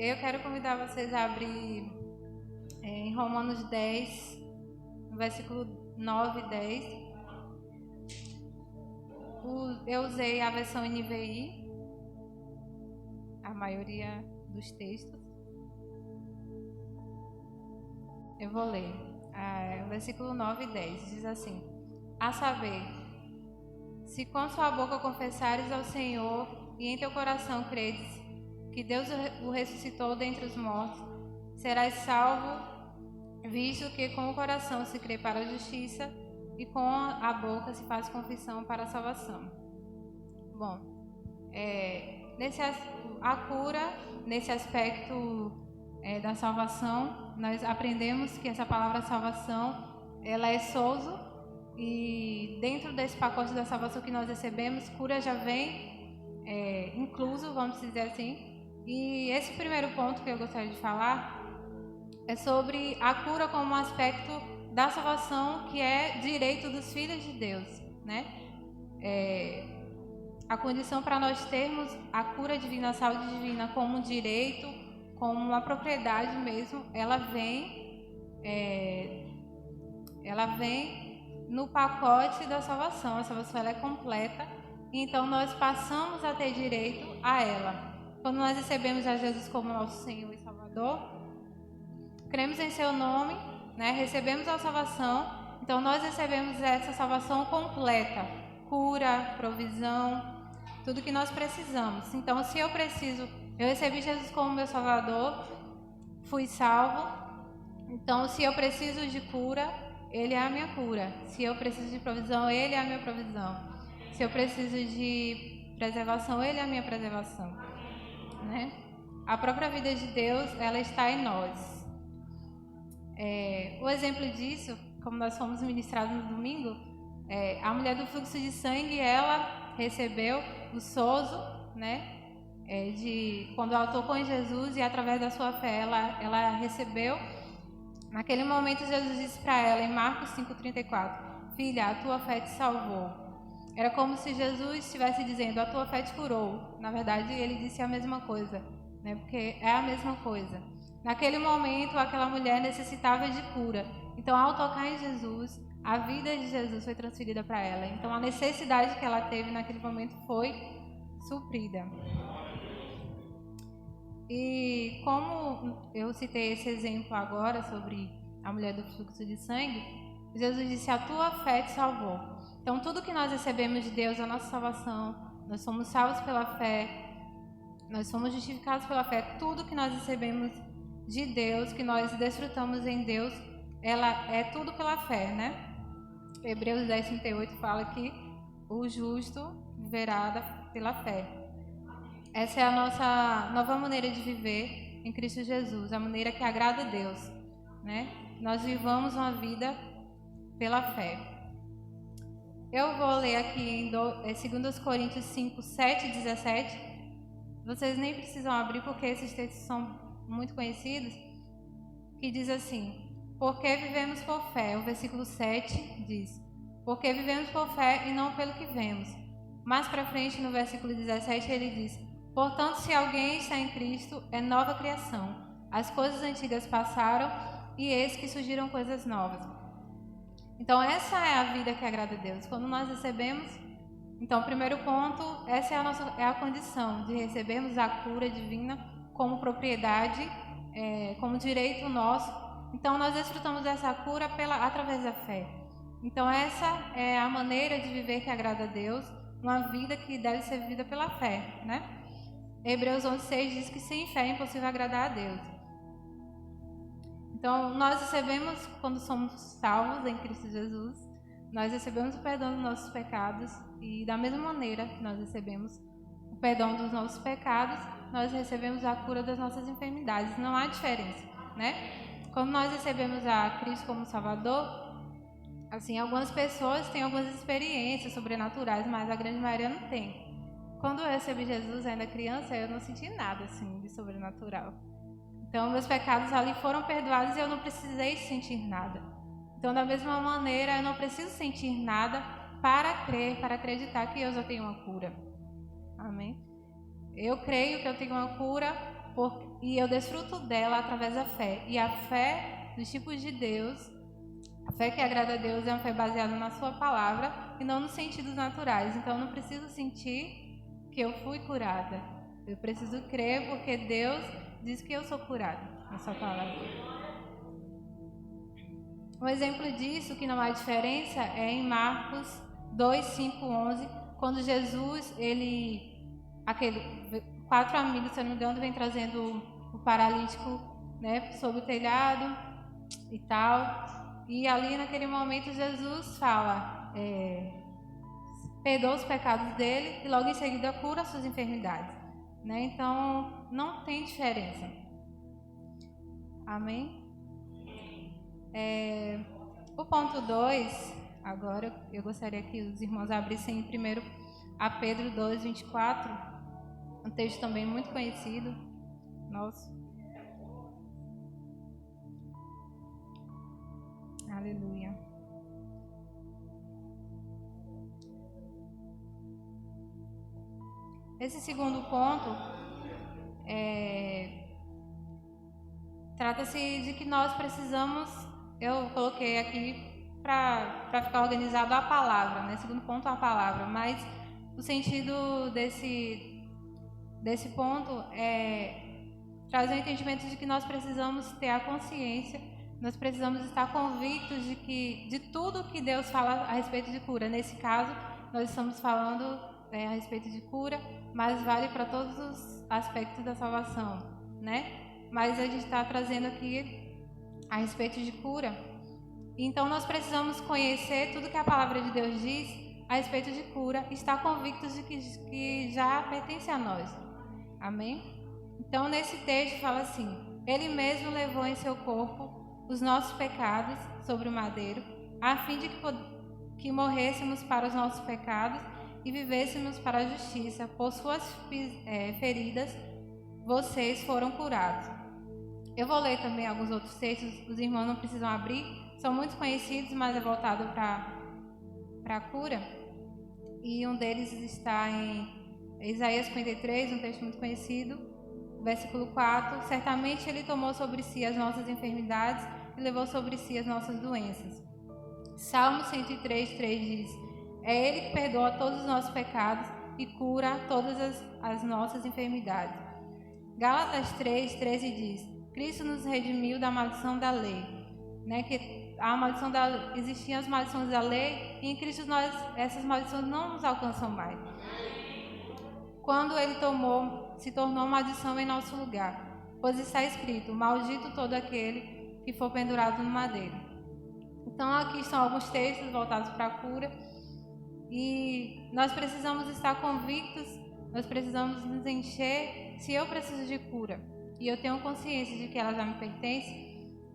Eu quero convidar vocês a abrir em Romanos 10, no versículo 9 e 10. Eu usei a versão NVI, a maioria dos textos. Eu vou ler. O versículo 9 e 10 diz assim: a saber, se com sua boca confessares ao Senhor e em teu coração credes que Deus o ressuscitou dentre os mortos, serás salvo, visto que com o coração se crê para a justiça e com a boca se faz confissão para a salvação. Bom, a cura, nesse aspecto da salvação, nós aprendemos que essa palavra salvação, ela é sozo, e dentro desse pacote da salvação que nós recebemos, cura já vem incluso, vamos dizer assim. E esse primeiro ponto que eu gostaria de falar é sobre a cura como um aspecto da salvação, que é direito dos filhos de Deus, né? A condição para nós termos a cura divina, a saúde divina como um direito, como uma propriedade mesmo, ela vem no pacote da salvação. A salvação ela é completa, então nós passamos a ter direito a ela. Quando nós recebemos a Jesus como nosso Senhor e Salvador, cremos em seu nome, né? Recebemos a salvação, então nós recebemos essa salvação completa, cura, provisão, tudo que nós precisamos. Então, se eu recebi Jesus como meu Salvador, fui salvo, então se eu preciso de cura, Ele é a minha cura. Se eu preciso de provisão, Ele é a minha provisão. Se eu preciso de preservação, Ele é a minha preservação, né? A própria vida de Deus, ela está em nós. O exemplo disso, como nós fomos ministrados no domingo, a mulher do fluxo de sangue, ela recebeu o sozo, né? Quando ela tocou em Jesus, e através da sua fé ela recebeu. Naquele momento Jesus disse para ela em Marcos 5,34: filha, a tua fé te salvou. Era como se Jesus estivesse dizendo: a tua fé te curou. Na verdade, ele disse a mesma coisa, né? Porque é a mesma coisa. Naquele momento, aquela mulher necessitava de cura. Então, ao tocar em Jesus, a vida de Jesus foi transferida para ela. Então, a necessidade que ela teve naquele momento foi suprida. E como eu citei esse exemplo agora sobre a mulher do fluxo de sangue, Jesus disse: a tua fé te salvou. Então, tudo que nós recebemos de Deus, a nossa salvação, nós somos salvos pela fé, nós somos justificados pela fé. Tudo que nós recebemos de Deus, que nós desfrutamos em Deus, ela é tudo pela fé, né? Hebreus 10:38 fala que o justo viverá pela fé. Essa é a nossa nova maneira de viver em Cristo Jesus, a maneira que agrada a Deus, né? Nós vivamos uma vida pela fé. Eu vou ler aqui em 2 Coríntios 5, 7 e 17. Vocês nem precisam abrir, porque esses textos são muito conhecidos, que diz assim: porque vivemos por fé. O versículo 7 diz: porque vivemos por fé e não pelo que vemos. Mais para frente, no versículo 17, ele diz: portanto, se alguém está em Cristo, é nova criação. As coisas antigas passaram e eis que surgiram coisas novas. Então, essa é a vida que agrada a Deus. Quando nós recebemos, então, primeiro ponto, essa é a condição de recebermos a cura divina como propriedade, como direito nosso. Então, nós desfrutamos dessa cura através da fé. Então, essa é a maneira de viver que agrada a Deus, uma vida que deve ser vivida pela fé, né? Hebreus 11:6 diz que sem fé é impossível agradar a Deus. Então, nós recebemos, quando somos salvos em Cristo Jesus, nós recebemos o perdão dos nossos pecados, e da mesma maneira que nós recebemos o perdão dos nossos pecados, nós recebemos a cura das nossas enfermidades. Não há diferença, né? Quando nós recebemos a Cristo como Salvador, assim, algumas pessoas têm algumas experiências sobrenaturais, mas a grande maioria não tem. Quando eu recebi Jesus ainda criança, eu não senti nada assim de sobrenatural. Então, meus pecados ali foram perdoados e eu não precisei sentir nada. Então, da mesma maneira, eu não preciso sentir nada para crer, para acreditar que eu já tenho uma cura. Amém? Eu creio que eu tenho uma cura e eu desfruto dela através da fé. E a fé dos tipos de Deus, a fé que agrada a Deus é uma fé baseada na sua palavra e não nos sentidos naturais. Então eu não preciso sentir que eu fui curada. Eu preciso crer porque Deus diz que eu sou curada na sua palavra. Um exemplo disso, que não há diferença, é em Marcos 2, 5, 11, quando Jesus, quatro amigos, se eu não me engano, vem trazendo o paralítico, né, sobre o telhado e tal. E ali naquele momento Jesus fala, perdoa os pecados dele e logo em seguida cura as suas enfermidades, né? Então não tem diferença. Amém? O ponto 2, agora eu gostaria que os irmãos abrissem primeiro a Pedro 2, 24, um texto também muito conhecido nosso. Aleluia. Esse segundo ponto trata-se de que nós precisamos, eu coloquei aqui para ficar organizado a palavra, né? Segundo ponto, a palavra, mas o sentido desse ponto traz o entendimento de que nós precisamos ter a consciência, nós precisamos estar convictos de tudo que Deus fala a respeito de cura. Nesse caso, nós estamos falando a respeito de cura, mas vale para todos os aspectos da salvação, né? Mas a gente está trazendo aqui a respeito de cura. Então nós precisamos conhecer tudo que a palavra de Deus diz a respeito de cura e estar convictos de que já pertence a nós. Amém? Então nesse texto fala assim: Ele mesmo levou em seu corpo os nossos pecados sobre o madeiro, a fim de que morrêssemos para os nossos pecados e vivêssemos para a justiça. Por suas feridas vocês foram curados. Eu vou ler também alguns outros textos, os irmãos não precisam abrir, são muito conhecidos, mas é voltado para a cura. E um deles está em Isaías 53, um texto muito conhecido, versículo 4. Certamente Ele tomou sobre si as nossas enfermidades e levou sobre si as nossas doenças. Salmo 103, 3 diz: É Ele que perdoa todos os nossos pecados e cura todas as nossas enfermidades. Gálatas 3, 13 diz: Cristo nos redimiu da maldição da lei, né? Que existiam as maldições da lei e em Cristo essas maldições não nos alcançam mais. Quando Ele se tornou maldição em nosso lugar, pois está escrito: Maldito todo aquele que for pendurado no madeiro. Então aqui estão alguns textos voltados para a cura e nós precisamos estar convictos, nós precisamos nos encher. Se eu preciso de cura e eu tenho consciência de que ela já me pertence,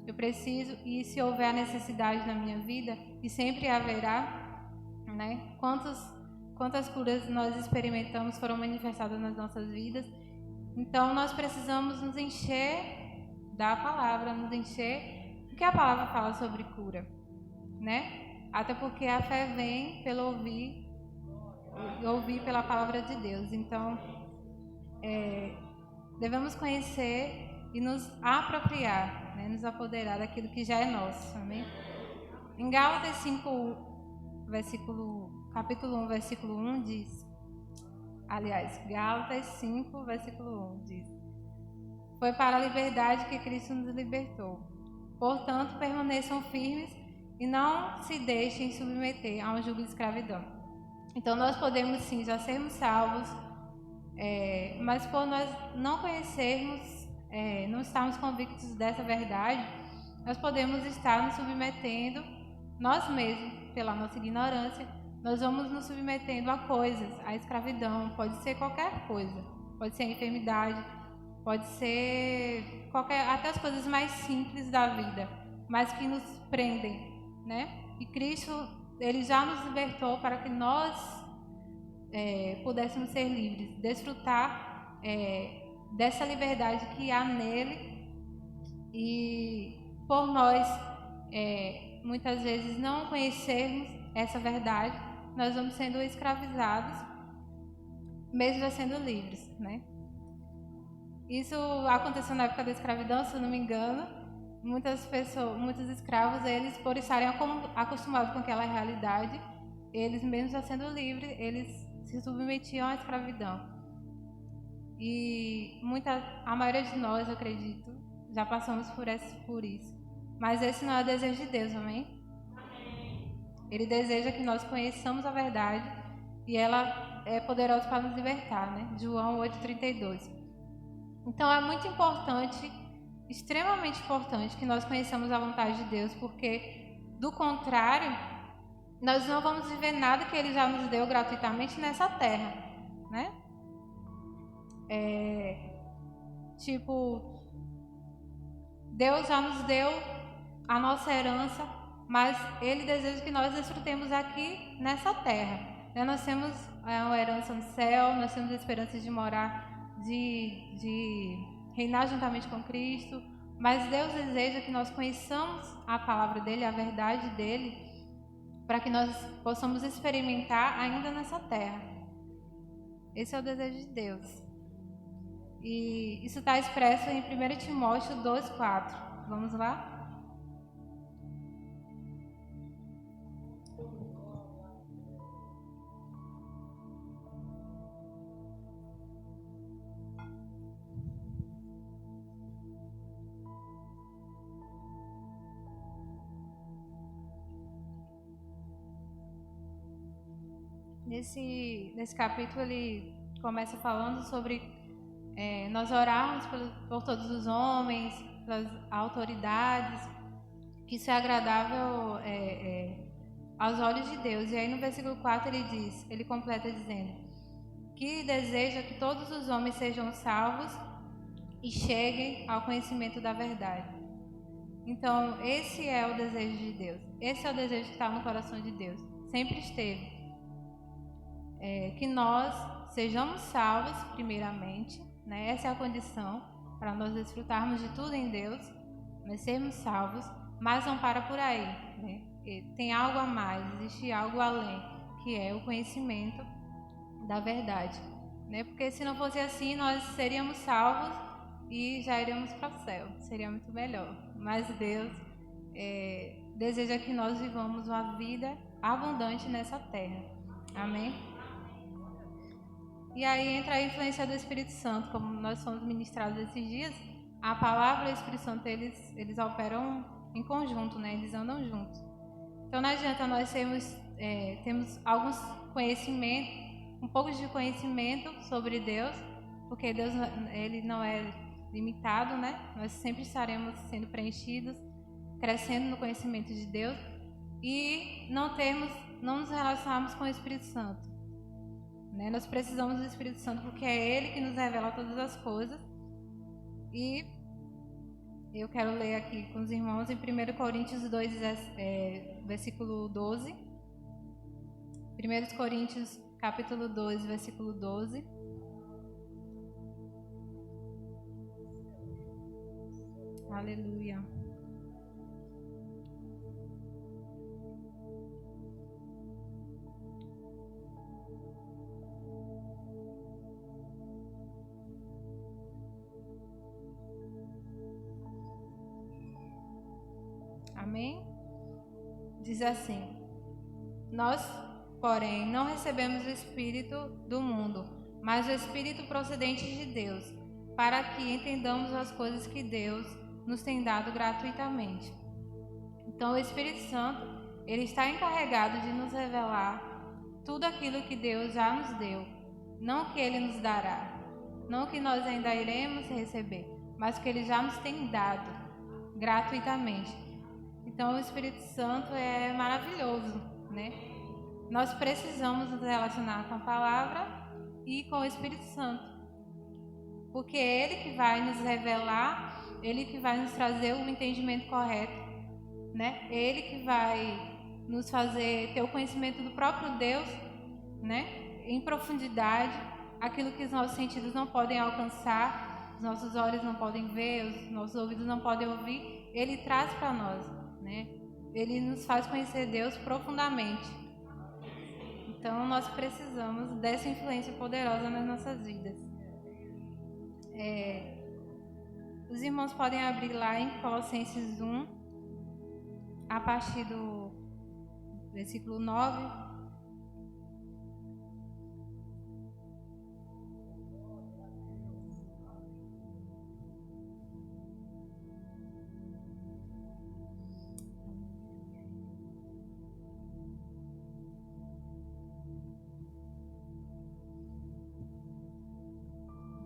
eu preciso, e se houver a necessidade na minha vida, e sempre haverá, né? Quantas curas nós experimentamos foram manifestadas nas nossas vidas. Então nós precisamos nos encher da palavra, nos encher do que a palavra fala sobre cura, né? Até porque a fé vem pelo ouvir pela palavra de Deus. Então devemos conhecer e nos apropriar, né? Nos apoderar daquilo que já é nosso. Amém? Em Gálatas 5, capítulo 1, versículo 1 diz, Gálatas 5, versículo 1 diz: Foi para a liberdade que Cristo nos libertou. Portanto, permaneçam firmes e não se deixem submeter a um jugo de escravidão. Então, nós podemos sim já sermos salvos, mas por nós não conhecermos, não estarmos convictos dessa verdade, nós podemos estar nos submetendo, nós mesmos, pela nossa ignorância, nós vamos nos submetendo a coisas, a escravidão, pode ser qualquer coisa, pode ser a enfermidade, pode ser até as coisas mais simples da vida, mas que nos prendem, né? E Cristo, Ele já nos libertou para que nós pudéssemos ser livres, desfrutar dessa liberdade que há nele. E por nós muitas vezes não conhecermos essa verdade, nós vamos sendo escravizados, mesmo já sendo livres, né? Isso aconteceu na época da escravidão, se eu não me engano. Muitos escravos, eles, por estarem acostumados com aquela realidade, eles mesmo já sendo livres, eles se submetiam à escravidão. E a maioria de nós, eu acredito, já passamos por isso. Mas esse não é o desejo de Deus, amém? Ele deseja que nós conheçamos a verdade e ela é poderosa para nos libertar, né? João 8,32. Então é muito importante, extremamente importante, que nós conheçamos a vontade de Deus, porque, do contrário, nós não vamos viver nada que Ele já nos deu gratuitamente nessa terra, né? Deus já nos deu a nossa herança, mas Ele deseja que nós desfrutemos aqui nessa terra. Nós temos uma herança no céu, nós temos a esperança de morar, de reinar juntamente com Cristo, mas Deus deseja que nós conheçamos a palavra dEle, a verdade dEle, para que nós possamos experimentar ainda nessa terra. Esse é o desejo de Deus. E isso está expresso em 1 Timóteo 2,4. Vamos lá? Nesse capítulo ele começa falando sobre nós orarmos por todos os homens, pelas autoridades, que isso é agradável aos olhos de Deus. E aí no versículo 4 ele completa dizendo que deseja que todos os homens sejam salvos e cheguem ao conhecimento da verdade. Então esse é o desejo de Deus, esse é o desejo que está no coração de Deus, sempre esteve. Que nós sejamos salvos primeiramente, né? Essa é a condição para nós desfrutarmos de tudo em Deus, nós sermos salvos, mas não para por aí, né? Tem algo a mais, existe algo além, que é o conhecimento da verdade, né? Porque se não fosse assim, nós seríamos salvos e já iríamos para o céu, seria muito melhor. Mas Deus deseja que nós vivamos uma vida abundante nessa terra, amém? E aí entra a influência do Espírito Santo, como nós fomos ministrados esses dias. A palavra e o Espírito Santo, eles operam em conjunto, né? Eles andam juntos. Então não adianta nós temos alguns conhecimentos, um pouco de conhecimento sobre Deus, porque Deus ele não é limitado, né? Nós sempre estaremos sendo preenchidos, crescendo no conhecimento de Deus e não nos relacionarmos com o Espírito Santo. Nós precisamos do Espírito Santo porque é Ele que nos revela todas as coisas. E eu quero ler aqui com os irmãos em 1 Coríntios 2, versículo 12. 1 Coríntios capítulo 2, versículo 12. Aleluia. Amém? Diz assim: nós, porém, não recebemos o Espírito do mundo, mas o Espírito procedente de Deus, para que entendamos as coisas que Deus nos tem dado gratuitamente. Então, o Espírito Santo, ele está encarregado de nos revelar tudo aquilo que Deus já nos deu, não que Ele nos dará, não que nós ainda iremos receber, mas que Ele já nos tem dado gratuitamente. Então, o Espírito Santo é maravilhoso, né? Nós precisamos nos relacionar com a palavra e com o Espírito Santo, porque é Ele que vai nos revelar, Ele que vai nos trazer o entendimento correto, né? Ele que vai nos fazer ter o conhecimento do próprio Deus, né? Em profundidade, aquilo que os nossos sentidos não podem alcançar, os nossos olhos não podem ver, os nossos ouvidos não podem ouvir, Ele traz para nós. Né? Ele nos faz conhecer Deus profundamente. Então nós precisamos dessa influência poderosa nas nossas vidas. Os irmãos podem abrir lá em Colossenses 1, a partir do versículo 9.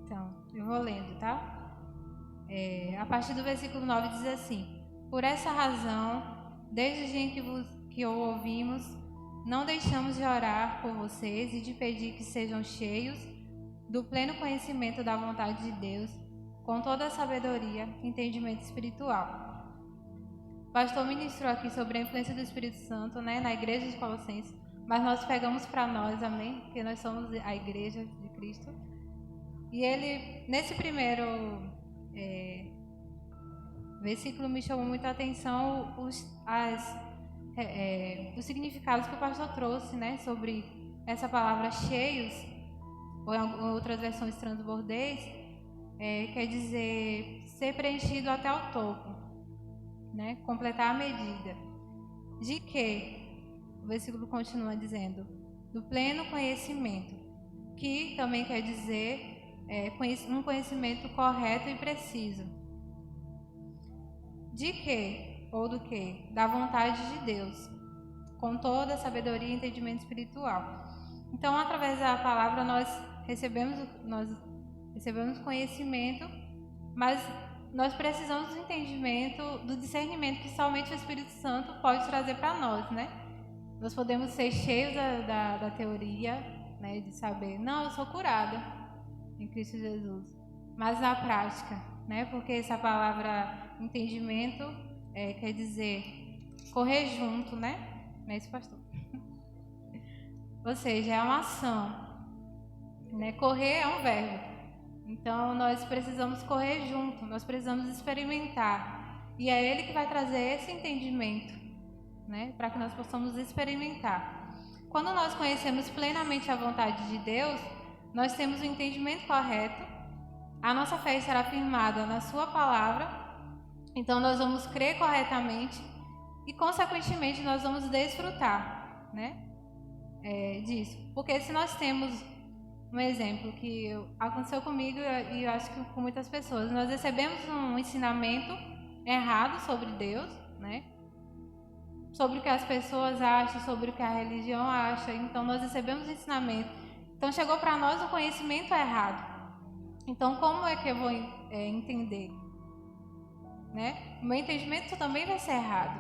Então, eu vou lendo, tá? A partir do versículo 9 diz assim: Por essa razão, desde o dia em que o ouvimos, não deixamos de orar por vocês e de pedir que sejam cheios do pleno conhecimento da vontade de Deus, com toda a sabedoria e entendimento espiritual. O pastor ministrou aqui sobre a influência do Espírito Santo, né, na igreja de Colossenses, mas nós pegamos para nós, amém? Porque nós somos a igreja de Cristo. E ele, nesse primeiro versículo, me chamou muita atenção os significados que o pastor trouxe, né, sobre essa palavra cheios, ou em outras versões transbordez, quer dizer ser preenchido até o topo, né, completar a medida. De que? O versículo continua dizendo, do pleno conhecimento, que também quer dizer um conhecimento correto e preciso. De que? Ou do que? Da vontade de Deus, com toda a sabedoria e entendimento espiritual. Então, através da palavra, nós recebemos conhecimento, mas nós precisamos do entendimento, do discernimento que somente o Espírito Santo pode trazer para nós, né? Nós podemos ser cheios da teoria, né, de saber, não, eu sou curada em Cristo Jesus, mas na prática, né? Porque essa palavra entendimento quer dizer correr junto, né? Não é isso, pastor? Ou seja, é uma ação, né? Correr é um verbo. Então nós precisamos correr junto, nós precisamos experimentar, e é Ele que vai trazer esse entendimento, né? Para que nós possamos experimentar. Quando nós conhecemos plenamente a vontade de Deus, nós temos o entendimento correto, a nossa fé será firmada na sua palavra, então nós vamos crer corretamente e, consequentemente, nós vamos desfrutar, né, disso. Porque se nós temos um exemplo que aconteceu comigo e eu acho que com muitas pessoas, nós recebemos um ensinamento errado sobre Deus, né, sobre o que as pessoas acham, sobre o que a religião acha, então nós recebemos um ensinamento. Então chegou para nós o conhecimento errado. Então como é que eu vou entender? Né? O meu entendimento também vai ser errado.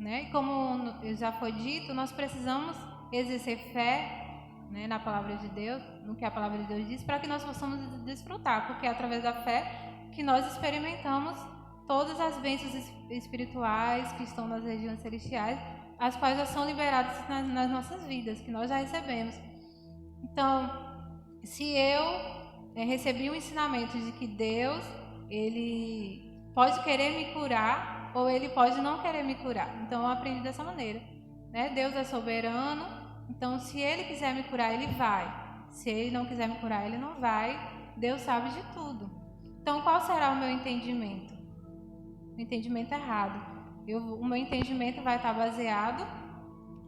Né? E como já foi dito, nós precisamos exercer fé, né, na palavra de Deus, no que a palavra de Deus diz, para que nós possamos desfrutar, porque é através da fé que nós experimentamos todas as bênçãos espirituais que estão nas regiões celestiais, as quais já são liberadas nas nossas vidas, que nós já recebemos. Então, se eu recebi um ensinamento de que Deus, Ele pode querer me curar ou Ele pode não querer me curar. Então, eu aprendi dessa maneira, né? Deus é soberano, então se Ele quiser me curar, Ele vai. Se Ele não quiser me curar, Ele não vai. Deus sabe de tudo. Então, qual será o meu entendimento? O entendimento errado. O meu entendimento vai estar baseado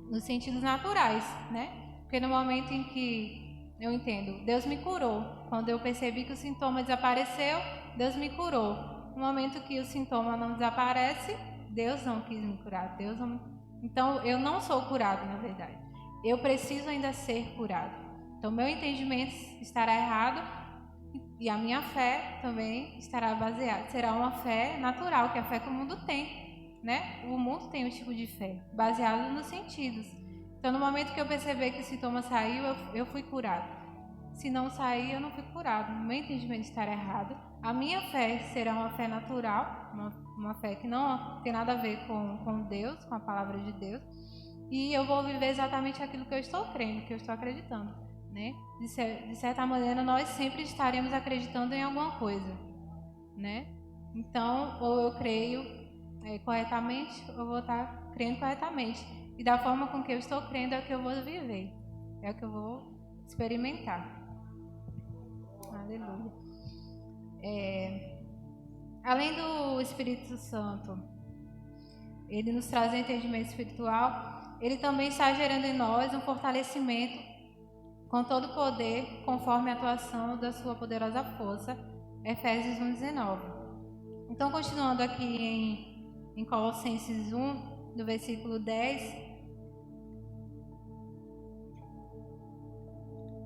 nos sentidos naturais, né? Porque no momento em que eu entendo, Deus me curou. Quando eu percebi que o sintoma desapareceu, Deus me curou. No momento que o sintoma não desaparece, Deus não quis me curar. Então, eu não sou curado, na verdade. Eu preciso ainda ser curado. Então, meu entendimento estará errado e a minha fé também estará baseada. Será uma fé natural, que é a fé que o mundo tem, né? O mundo tem um tipo de fé, baseado nos sentidos. Então, no momento que eu perceber que o sintoma saiu, eu fui curado. Se não sair, eu não fui curado. O meu entendimento estará errado. A minha fé será uma fé natural, uma fé que não tem nada a ver com Deus, com a palavra de Deus. E eu vou viver exatamente aquilo que eu estou crendo, que eu estou acreditando, né? De certa maneira, nós sempre estaremos acreditando em alguma coisa, né? Então, ou eu creio corretamente, ou eu vou estar crendo corretamente. E da forma com que eu estou crendo é o que eu vou viver, é o que eu vou experimentar. Aleluia. além do Espírito Santo, ele nos traz um entendimento espiritual, ele também está gerando em nós um fortalecimento com todo o poder, conforme a atuação da sua poderosa força. Efésios 1:19. Então, continuando aqui em Colossenses 1, do versículo 10,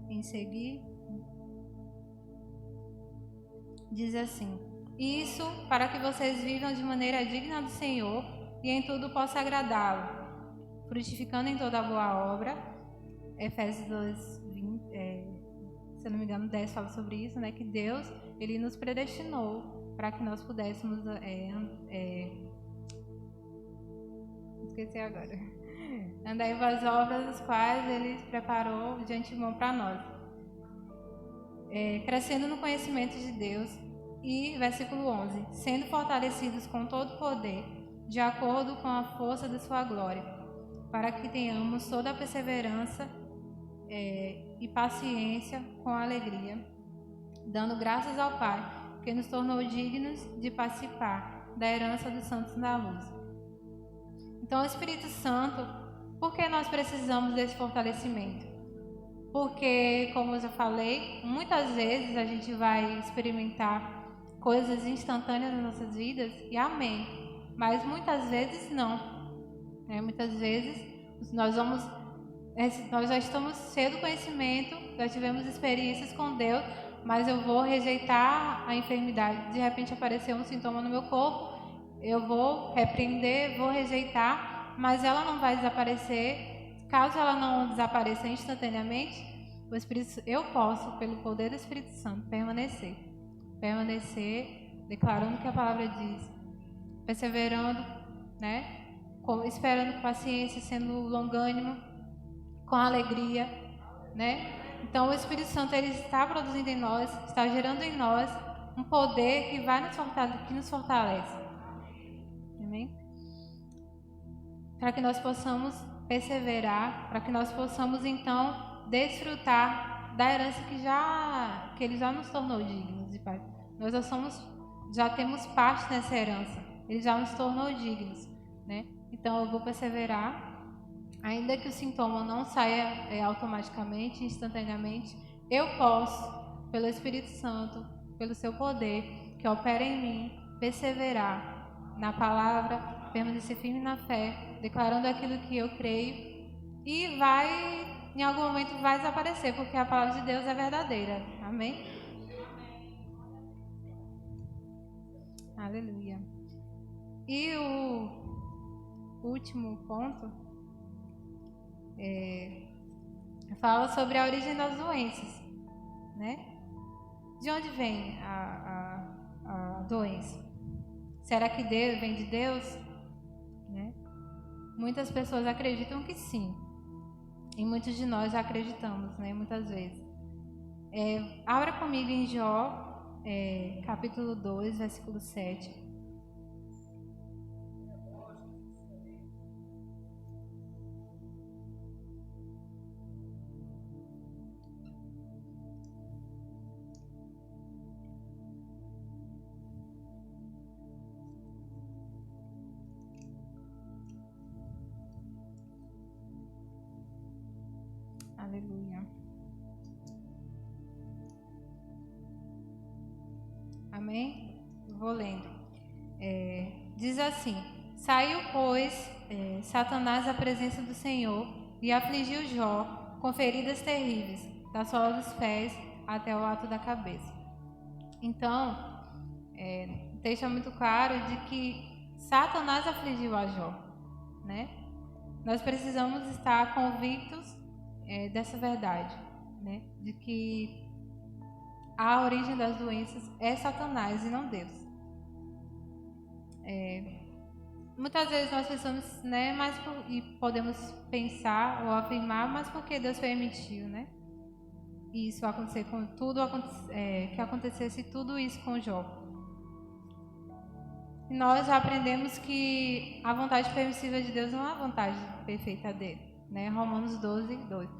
em seguir, diz assim: isso para que vocês vivam de maneira digna do Senhor e em tudo possa agradá-lo, frutificando em toda boa obra. Efésios 2:20, se eu não me engano, 10 fala sobre isso, né? Que Deus, ele nos predestinou para que nós pudéssemos esqueci agora. Andai pelas obras das quais ele preparou de antemão para nós. Crescendo no conhecimento de Deus. E versículo 11: sendo fortalecidos com todo o poder, de acordo com a força da sua glória, para que tenhamos toda a perseverança e paciência com alegria, dando graças ao Pai, que nos tornou dignos de participar da herança dos santos da luz. Então, o Espírito Santo, por que nós precisamos desse fortalecimento? Porque, como eu já falei, muitas vezes a gente vai experimentar coisas instantâneas nas nossas vidas, e amém. Mas muitas vezes não. Muitas vezes nós já estamos cheios do conhecimento, já tivemos experiências com Deus, mas eu vou rejeitar a enfermidade. De repente apareceu um sintoma no meu corpo, eu vou repreender, vou rejeitar, mas ela não vai desaparecer. Caso ela não desapareça instantaneamente, eu posso, pelo poder do Espírito Santo, permanecer, declarando o que a palavra diz, perseverando, esperando com paciência, sendo longânimo, com alegria, Então o Espírito Santo, ele está produzindo em nós, está gerando em nós um poder que nos fortalece. Amém? Para que nós possamos perseverar, para que nós possamos então desfrutar da herança que Ele já nos tornou dignos de Pai. Nós já temos parte nessa herança. Ele já nos tornou dignos, Então eu vou perseverar, ainda que o sintoma não saia automaticamente, instantaneamente. Eu posso, pelo Espírito Santo, pelo seu poder que opera em mim, perseverar na palavra, permanecer firme na fé, declarando aquilo que eu creio, e em algum momento vai desaparecer, porque a palavra de Deus é verdadeira. Amém? Aleluia. E o último ponto fala sobre a origem das doenças, De onde vem a doença? Será que vem de Deus? Muitas pessoas acreditam que sim. E muitos de nós já acreditamos, muitas vezes. Abra comigo em Jó, capítulo 2, versículo 7. Aleluia. Amém? Vou lendo. Diz assim: saiu, pois, Satanás à presença do Senhor e afligiu Jó com feridas terríveis, da sola dos pés até o alto da cabeça. Então, o texto é muito claro de que Satanás afligiu a Jó, Nós precisamos estar convictos dessa verdade, De que a origem das doenças é Satanás e não Deus. Muitas vezes nós pensamos, e podemos pensar ou afirmar, mas porque Deus permitiu, E isso acontecer com tudo, que acontecesse tudo isso com Jó. E nós já aprendemos que a vontade permissiva de Deus não é a vontade perfeita dele, Romanos 12, 2.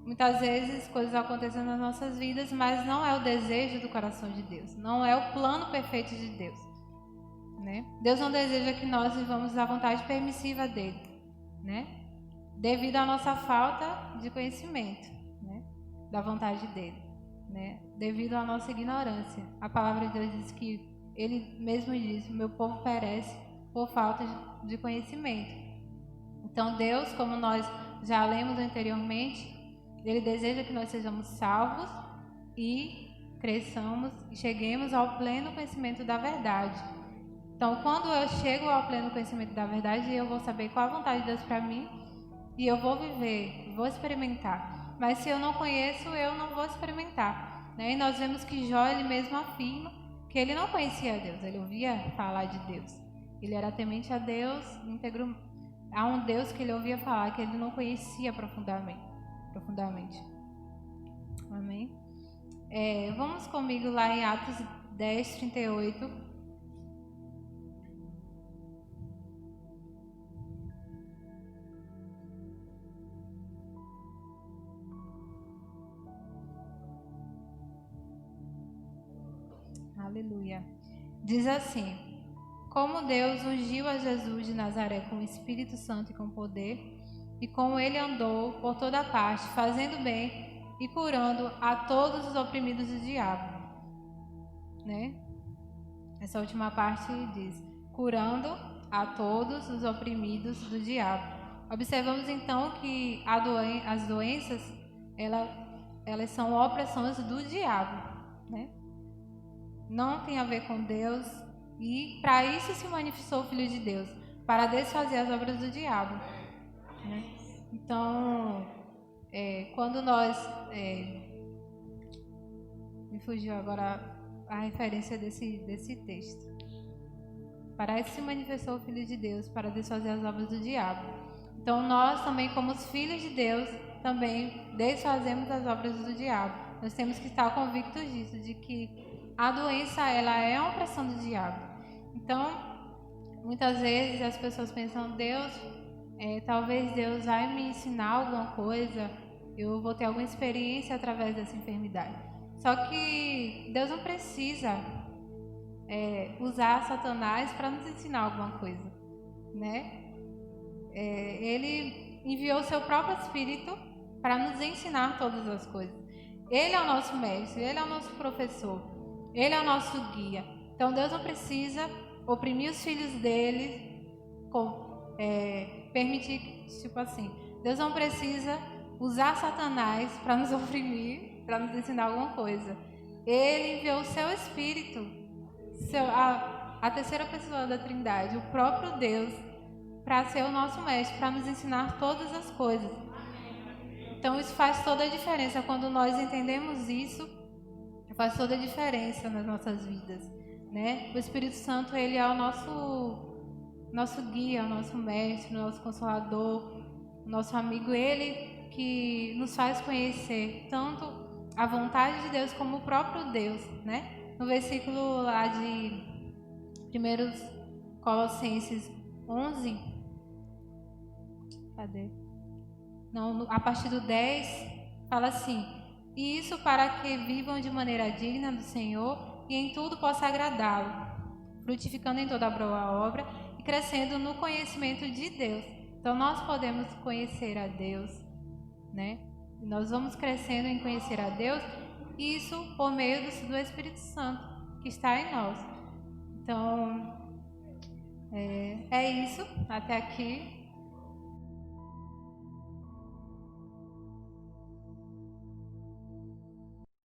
Muitas vezes coisas acontecem nas nossas vidas, mas não é o desejo do coração de Deus, não é o plano perfeito de Deus. né? Deus não deseja que nós vivamos a vontade permissiva dele, né? Devido à nossa falta de conhecimento, né? Da vontade dele, né? Devido à nossa ignorância. A palavra de Deus diz que ele mesmo diz: meu povo perece por falta de conhecimento. Então Deus, como nós já lemos anteriormente, ele deseja que nós sejamos salvos e cresçamos e cheguemos ao pleno conhecimento da verdade. Então, quando eu chego ao pleno conhecimento da verdade, eu vou saber qual a vontade de Deus para mim e eu vou viver, vou experimentar. Mas se eu não conheço, eu não vou experimentar, né? E nós vemos que Jó, ele mesmo afirma que ele não conhecia a Deus, ele ouvia falar de Deus. Ele era temente a Deus, íntegro a um Deus que ele ouvia falar, que ele não conhecia profundamente. Amém? Vamos comigo lá em Atos 10, 38. Aleluia. Diz assim: como Deus ungiu a Jesus de Nazaré com o Espírito Santo e com poder, e como ele andou por toda parte, fazendo bem e curando a todos os oprimidos do diabo. Né? Essa última parte diz: curando a todos os oprimidos do diabo. Observamos então que as doenças, elas são opressões do diabo, né? Não tem a ver com Deus, e para isso se manifestou o Filho de Deus, para desfazer as obras do diabo, né? Então, quando nós... me fugiu agora a referência desse texto. Para isso se manifestou o Filho de Deus, para desfazer as obras do diabo. Então, nós também, como os filhos de Deus, também desfazemos as obras do diabo. Nós temos que estar convictos disso, de que a doença, ela é uma opressão do diabo. Então, muitas vezes as pessoas pensam: Deus, talvez Deus vai me ensinar alguma coisa, eu vou ter alguma experiência através dessa enfermidade. Só que Deus não precisa usar Satanás para nos ensinar alguma coisa, né? Ele enviou o seu próprio Espírito para nos ensinar todas as coisas. Ele é o nosso mestre, ele é o nosso professor. Ele é o nosso guia. Então Deus não precisa oprimir os filhos dele, permitir, tipo assim, Deus não precisa usar Satanás para nos oprimir, para nos ensinar alguma coisa. Ele enviou o seu Espírito, a terceira pessoa da Trindade, o próprio Deus, para ser o nosso mestre, para nos ensinar todas as coisas. Então isso faz toda a diferença. Quando nós entendemos isso, faz toda a diferença nas nossas vidas, né? O Espírito Santo, ele é o nosso guia, o nosso mestre, o nosso consolador, o nosso amigo. Ele que nos faz conhecer tanto a vontade de Deus como o próprio Deus, né? No versículo lá de 1 Colossenses 11, cadê? Não, a partir do 10, fala assim: e isso para que vivam de maneira digna do Senhor e em tudo possa agradá-lo, frutificando em toda a boa obra e crescendo no conhecimento de Deus. Então nós podemos conhecer a Deus, né? Nós vamos crescendo em conhecer a Deus, isso por meio do Espírito Santo que está em nós. Então, é isso, até aqui.